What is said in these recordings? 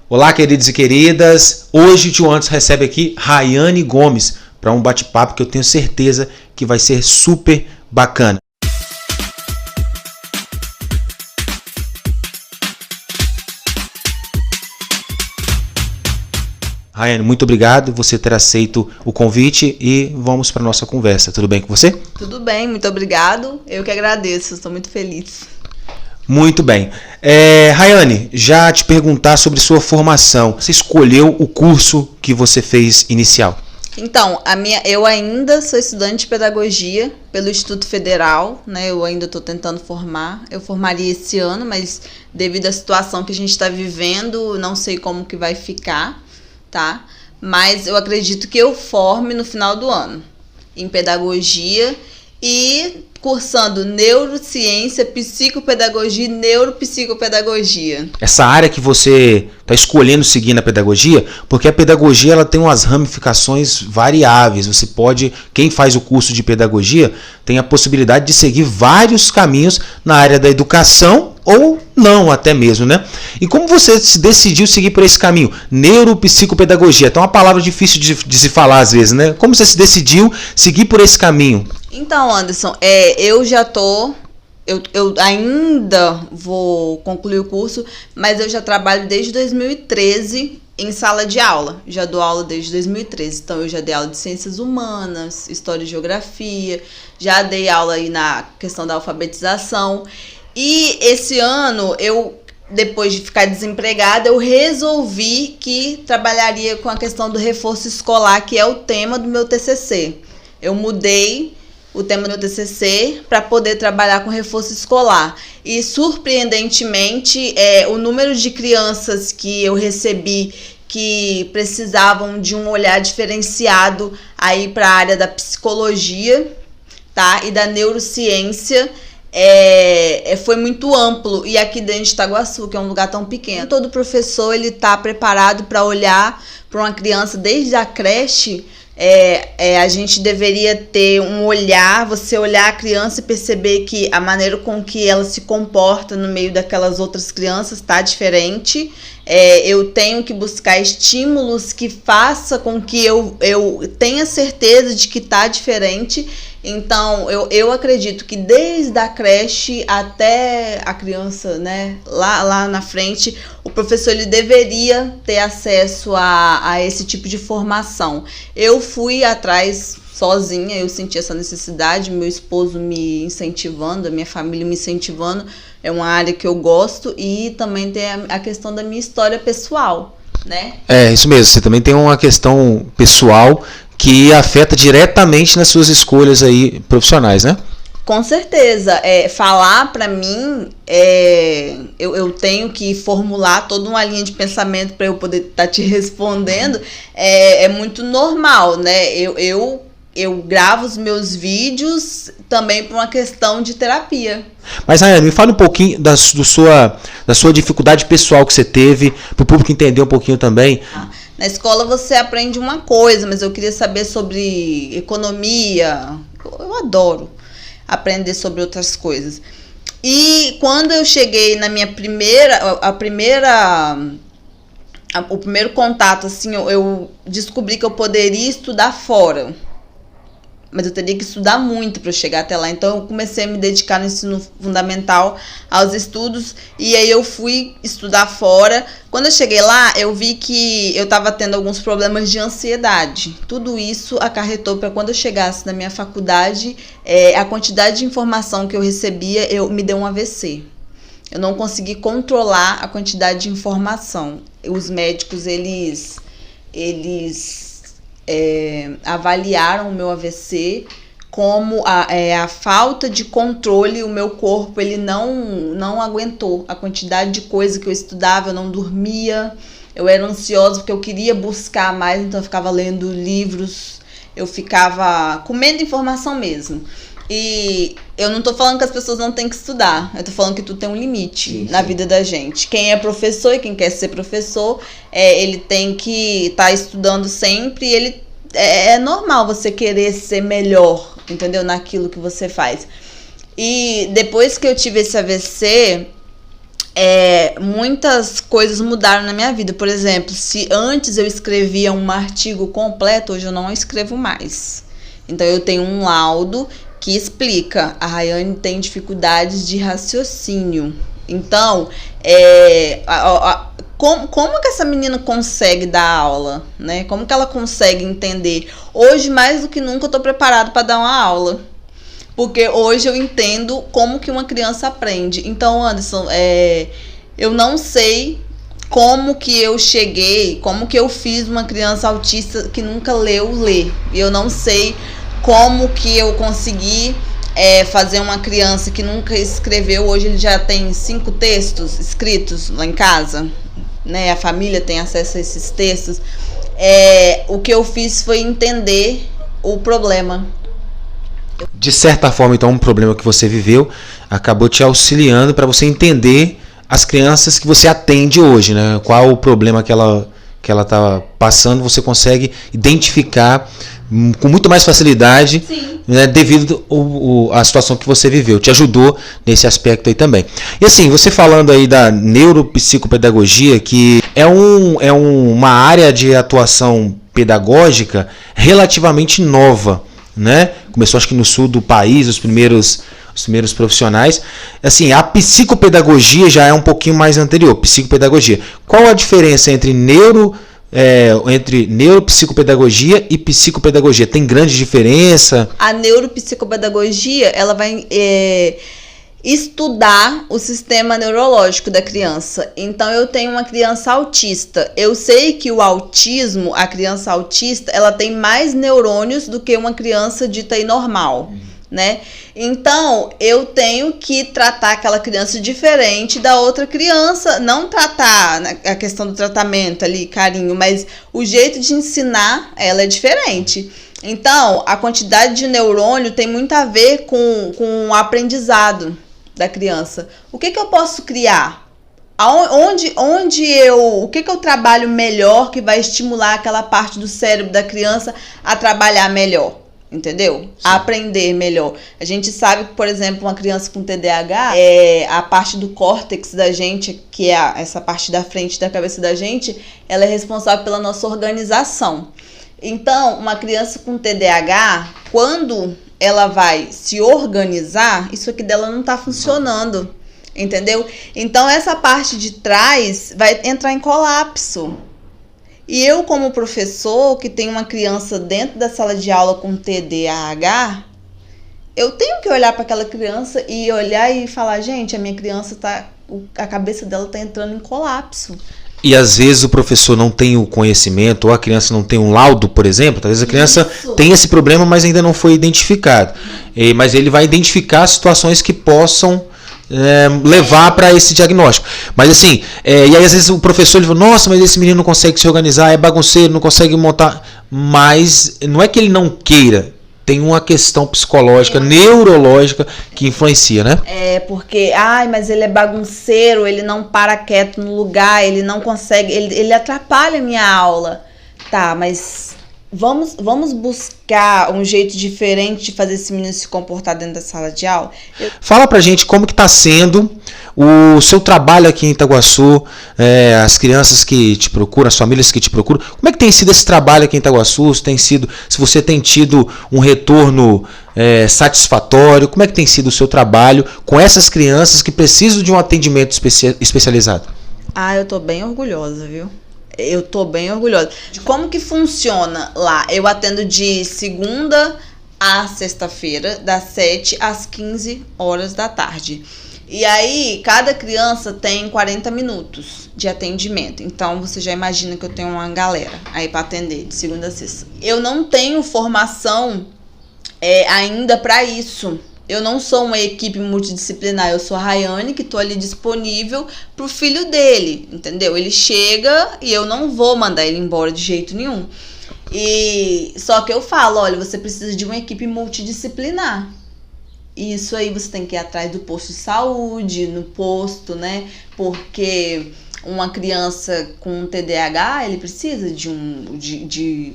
Olá, queridos e queridas. Hoje o Tio Anderson recebe aqui Rayane Gomes para um bate-papo que eu tenho certeza que vai ser super bacana. Rayane, muito obrigado por você ter aceito o convite e vamos para a nossa conversa. Tudo bem com você? Tudo bem, muito obrigado. Eu que agradeço, estou muito feliz. Muito bem. Rayane, já te perguntar sobre sua formação. Você escolheu o curso que você fez inicial? Então, eu ainda sou estudante de pedagogia pelo Instituto Federal, né? Eu ainda estou tentando formar. Eu formaria esse ano, mas devido à situação que a gente está vivendo, não sei como que vai ficar. Tá? Mas eu acredito que eu forme no final do ano em pedagogia e cursando neurociência, psicopedagogia e neuropsicopedagogia. Essa área que você está escolhendo seguir na pedagogia, porque a pedagogia ela tem umas ramificações variáveis. Você pode, quem faz o curso de pedagogia, tem a possibilidade de seguir vários caminhos na área da educação ou não até mesmo, né? E como você se decidiu seguir por esse caminho? Neuropsicopedagogia, é uma palavra difícil de se falar às vezes, né? Como você se decidiu seguir por esse caminho? Então, Anderson, eu já tô... Eu ainda vou concluir o curso, mas eu já trabalho desde 2013 em sala de aula. Já dou aula desde 2013. Então, eu já dei aula de ciências humanas, história e geografia, já dei aula aí na questão da alfabetização. E esse ano, depois de ficar desempregada, eu resolvi que trabalharia com a questão do reforço escolar, que é o tema do meu TCC. Eu mudei o tema do meu TCC para poder trabalhar com reforço escolar. E, surpreendentemente, o número de crianças que eu recebi que precisavam de um olhar diferenciado aí para a área da psicologia, tá? E da neurociência, foi muito amplo. E aqui dentro de Itaguaçu, que é um lugar tão pequeno, todo professor ele está preparado para olhar para uma criança desde a creche. A gente deveria ter um olhar, você olhar a criança e perceber que a maneira com que ela se comporta no meio daquelas outras crianças está diferente. Eu tenho que buscar estímulos que faça com que eu tenha certeza de que está diferente. Então, eu acredito que desde a creche até a criança, né, lá na frente, o professor ele deveria ter acesso a esse tipo de formação. Eu fui atrás sozinha, eu senti essa necessidade, meu esposo me incentivando, a minha família me incentivando. É uma área que eu gosto e também tem a questão da minha história pessoal, né? Isso mesmo, você também tem uma questão pessoal que afeta diretamente nas suas escolhas aí profissionais, né? Com certeza. Falar para mim, eu tenho que formular toda uma linha de pensamento para eu poder estar te respondendo. É muito normal, né? Eu gravo os meus vídeos também por uma questão de terapia. Mas, Rayane, me fala um pouquinho da sua dificuldade pessoal que você teve, para o público entender um pouquinho também. Na escola você aprende uma coisa, mas eu queria saber sobre economia. Eu adoro aprender sobre outras coisas. E quando eu cheguei na minha o primeiro contato, assim, eu descobri que eu poderia estudar fora. Mas eu teria que estudar muito para eu chegar até lá. Então, eu comecei a me dedicar no ensino fundamental aos estudos. E aí, eu fui estudar fora. Quando eu cheguei lá, eu vi que eu estava tendo alguns problemas de ansiedade. Tudo isso acarretou para quando eu chegasse na minha faculdade, a quantidade de informação que eu recebia, me deu um AVC. Eu não consegui controlar a quantidade de informação. Os médicos, eles avaliaram o meu AVC como a falta de controle. O meu corpo ele não aguentou a quantidade de coisa que eu estudava. Eu não dormia, eu era ansiosa porque eu queria buscar mais, então eu ficava lendo livros, eu ficava comendo informação mesmo. E eu não tô falando que as pessoas não têm que estudar, eu tô falando que tudo tem um limite na vida da gente. Quem é professor e quem quer ser professor, ele tem que estar estudando sempre. E é normal você querer ser melhor, entendeu? Naquilo que você faz. E depois que eu tive esse AVC, muitas coisas mudaram na minha vida. Por exemplo, se antes eu escrevia um artigo completo, hoje eu não escrevo mais. Então eu tenho um laudo que explica: a Rayane tem dificuldades de raciocínio. Então, como que essa menina consegue dar aula, né? Como que ela consegue entender? Hoje, mais do que nunca, eu estou preparado para dar uma aula. Porque hoje eu entendo como que uma criança aprende. Então, Anderson, eu não sei como que eu cheguei, como que eu fiz uma criança autista que nunca leu ler. Eu não sei como que eu consegui fazer uma criança que nunca escreveu. Hoje ele já tem 5 textos escritos lá em casa, né? A família tem acesso a esses textos. O que eu fiz foi entender o problema. De certa forma, então, um problema que você viveu acabou te auxiliando para você entender as crianças que você atende hoje, né? Qual o problema que ela está passando, você consegue identificar com muito mais facilidade, né, devido à situação que você viveu. Te ajudou nesse aspecto aí também. E assim, você falando aí da neuropsicopedagogia, que é uma área de atuação pedagógica relativamente nova, né? Começou acho que no sul do país, os primeiros profissionais. Assim, a psicopedagogia já é um pouquinho mais anterior. Psicopedagogia. Qual a diferença entre neuropsicopedagogia e psicopedagogia? Tem grande diferença? A neuropsicopedagogia, ela vai estudar o sistema neurológico da criança. Então, eu tenho uma criança autista. Eu sei que o autismo, a criança autista, ela tem mais neurônios do que uma criança dita aí normal, né? Então, eu tenho que tratar aquela criança diferente da outra criança. Não tratar a questão do tratamento ali, carinho, mas o jeito de ensinar ela é diferente. Então, a quantidade de neurônio tem muito a ver com o aprendizado da criança. O que eu posso criar? O que eu trabalho melhor que vai estimular aquela parte do cérebro da criança a trabalhar melhor? Entendeu? Sim. A aprender melhor. A gente sabe que, por exemplo, uma criança com TDAH, a parte do córtex da gente, que é essa parte da frente da cabeça da gente, ela é responsável pela nossa organização. Então, uma criança com TDAH, quando ela vai se organizar, isso aqui dela não está funcionando, entendeu? Então, essa parte de trás vai entrar em colapso. E eu, como professor, que tem uma criança dentro da sala de aula com TDAH, eu tenho que olhar para aquela criança e olhar e falar: gente, a minha criança a cabeça dela está entrando em colapso. E às vezes o professor não tem o conhecimento, ou a criança não tem um laudo, por exemplo. Às vezes a criança tem esse problema, mas ainda não foi identificado. Mas ele vai identificar situações que possam levar para esse diagnóstico. Mas assim, e aí às vezes o professor ele fala: nossa, mas esse menino não consegue se organizar, é bagunceiro, não consegue montar. Mas não é que ele não queira. Tem uma questão psicológica, neurológica que influencia, né? Porque, mas ele é bagunceiro, ele não para quieto no lugar, ele não consegue, ele atrapalha a minha aula. Tá, mas vamos buscar um jeito diferente de fazer esse menino se comportar dentro da sala de aula? Fala pra gente como que tá sendo o seu trabalho aqui em Itaguaçu, as crianças que te procuram, as famílias que te procuram. Como é que tem sido esse trabalho aqui em Itaguaçu? Se você tem tido um retorno satisfatório, como é que tem sido o seu trabalho com essas crianças que precisam de um atendimento especializado? Eu tô bem orgulhosa, viu? Eu tô bem orgulhosa. De como que funciona lá? Eu atendo de segunda a sexta-feira, das 7 às 15 horas da tarde. E aí, cada criança tem 40 minutos de atendimento. Então, você já imagina que eu tenho uma galera aí para atender de segunda a sexta. Eu não tenho formação ainda para isso. Eu não sou uma equipe multidisciplinar. Eu sou a Rayane, que estou ali disponível pro filho dele, entendeu? Ele chega e eu não vou mandar ele embora de jeito nenhum. Só que eu falo: olha, você precisa de uma equipe multidisciplinar. Isso aí você tem que ir atrás do posto de saúde, no posto, né? Porque uma criança com TDAH, ele precisa de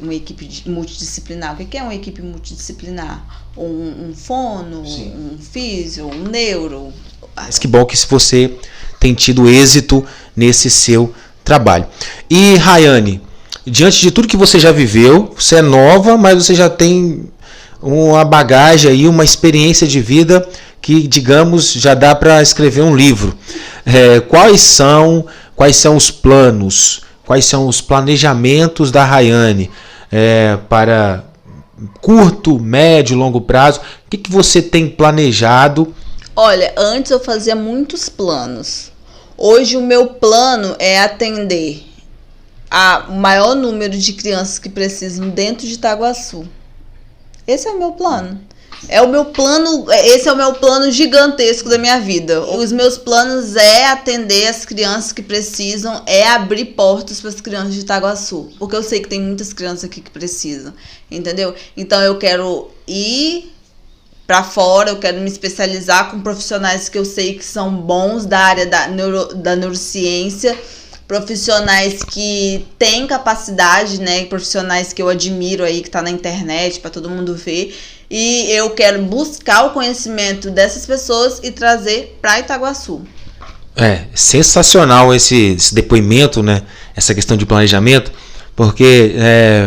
uma equipe multidisciplinar. O que é uma equipe multidisciplinar? Um fono, sim, um físio, um neuro. Mas que bom que se você tem tido êxito nesse seu trabalho. E Rayane, diante de tudo que você já viveu, você é nova, mas você já tem uma bagagem aí, uma experiência de vida que, digamos, já dá para escrever um livro. Quais são os planos, quais são os planejamentos da Rayane para curto, médio, longo prazo? O que você tem planejado? Olha, antes eu fazia muitos planos. Hoje o meu plano é atender o maior número de crianças que precisam dentro de Itaguaçu. Esse é o meu plano. Esse é o meu plano gigantesco da minha vida. Os meus planos é atender as crianças que precisam, é abrir portas para as crianças de Itaguaçu. Porque eu sei que tem muitas crianças aqui que precisam, entendeu? Então eu quero ir para fora, eu quero me especializar com profissionais que eu sei que são bons da área da neurociência, profissionais que têm capacidade, né, profissionais que eu admiro aí, que tá na internet para todo mundo ver, e eu quero buscar o conhecimento dessas pessoas e trazer para Itaguaçu. Sensacional esse depoimento, né, essa questão de planejamento, porque,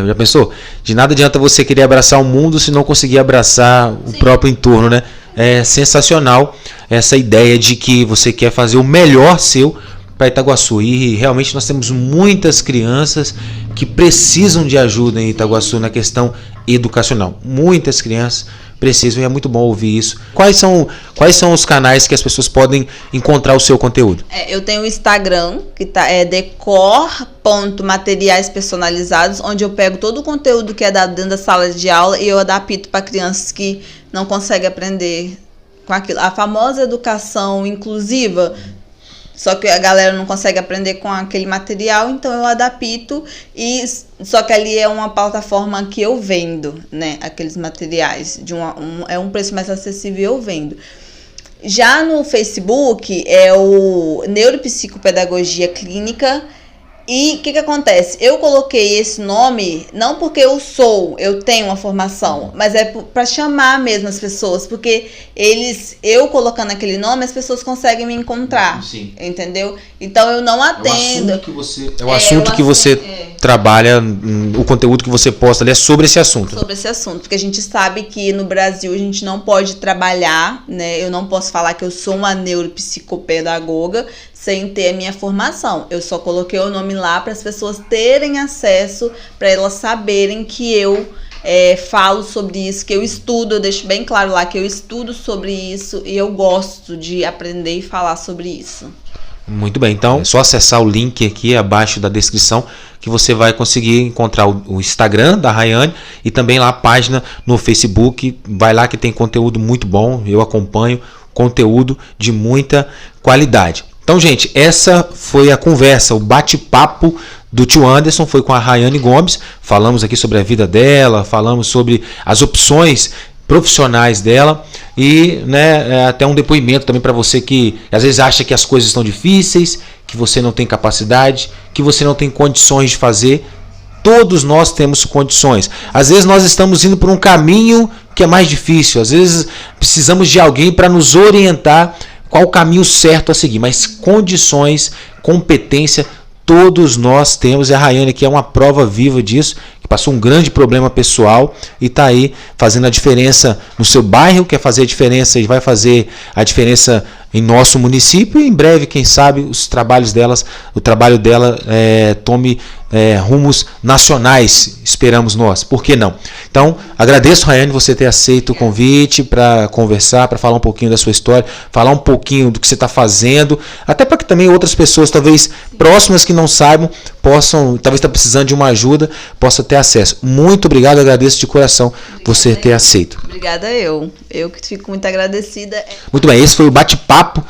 já pensou? De nada adianta você querer abraçar o mundo se não conseguir abraçar o próprio entorno, né? É sensacional essa ideia de que você quer fazer o melhor seu para Itaguaçu. E realmente nós temos muitas crianças que precisam de ajuda em Itaguaçu na questão educacional. Muitas crianças precisam e é muito bom ouvir isso. Quais são os canais que as pessoas podem encontrar o seu conteúdo? Eu tenho o Instagram, que é decor.materiais personalizados, onde eu pego todo o conteúdo que é dado dentro da sala de aula e eu adapto para crianças que não conseguem aprender com aquilo. A famosa educação inclusiva, só que a galera não consegue aprender com aquele material, então eu adapto, só que ali é uma plataforma que eu vendo, né, aqueles materiais, é um preço mais acessível, eu vendo. Já no Facebook é o Neuropsicopedagogia Clínica. E o que acontece? Eu coloquei esse nome não porque eu tenho uma formação, mas é para chamar mesmo as pessoas, porque eu colocando aquele nome, as pessoas conseguem me encontrar. Sim. Entendeu? Então eu não atendo. É o assunto que você trabalha, o conteúdo que você posta ali é sobre esse assunto. Sobre esse assunto, porque a gente sabe que no Brasil a gente não pode trabalhar, né? Eu não posso falar que eu sou uma neuropsicopedagoga sem ter a minha formação. Eu só coloquei o nome lá para as pessoas terem acesso, para elas saberem que eu falo sobre isso, que eu estudo, eu deixo bem claro lá que eu estudo sobre isso e eu gosto de aprender e falar sobre isso. Muito bem, então é só acessar o link aqui abaixo da descrição que você vai conseguir encontrar o Instagram da Rayane e também lá a página no Facebook. Vai lá que tem conteúdo muito bom, eu acompanho conteúdo de muita qualidade. Então, gente, essa foi a conversa, o bate-papo do tio Anderson, foi com a Rayane Gomes. Falamos aqui sobre a vida dela, falamos sobre as opções profissionais dela e, né, até um depoimento também para você que às vezes acha que as coisas estão difíceis, que você não tem capacidade, que você não tem condições de fazer. Todos nós temos condições. Às vezes nós estamos indo por um caminho que é mais difícil, às vezes precisamos de alguém para nos orientar qual o caminho certo a seguir, mas condições, competência, todos nós temos. E a Rayane aqui é uma prova viva disso, que passou um grande problema pessoal e está aí fazendo a diferença no seu bairro, quer fazer a diferença e vai fazer a diferença em nosso município. E em breve, quem sabe, o trabalho dela tome rumos nacionais, esperamos nós. Por que não? Então, agradeço, Rayane, você ter aceito o convite para conversar, para falar um pouquinho da sua história, falar um pouquinho do que você está fazendo, até para que também outras pessoas, talvez próximas que não saibam, possam, talvez estar precisando de uma ajuda, possam ter acesso. Muito obrigado, agradeço de coração você ter aceito. Obrigada eu que fico muito agradecida. Muito bem, esse foi o bate-papo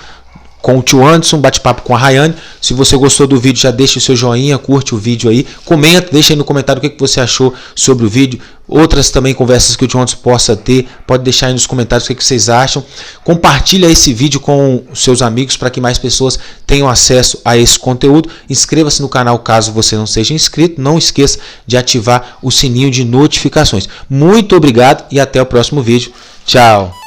com o tio Anderson, bate-papo com a Rayane. Se você gostou do vídeo, já deixa o seu joinha, curte o vídeo aí, comenta, deixa aí no comentário o que você achou sobre o vídeo. Outras também conversas que o tio Anderson possa ter, pode deixar aí nos comentários o que vocês acham. Compartilha esse vídeo com os seus amigos para que mais pessoas tenham acesso a esse conteúdo. Inscreva-se no canal caso você não seja inscrito. Não esqueça de ativar o sininho de notificações. Muito obrigado e até o próximo vídeo. Tchau!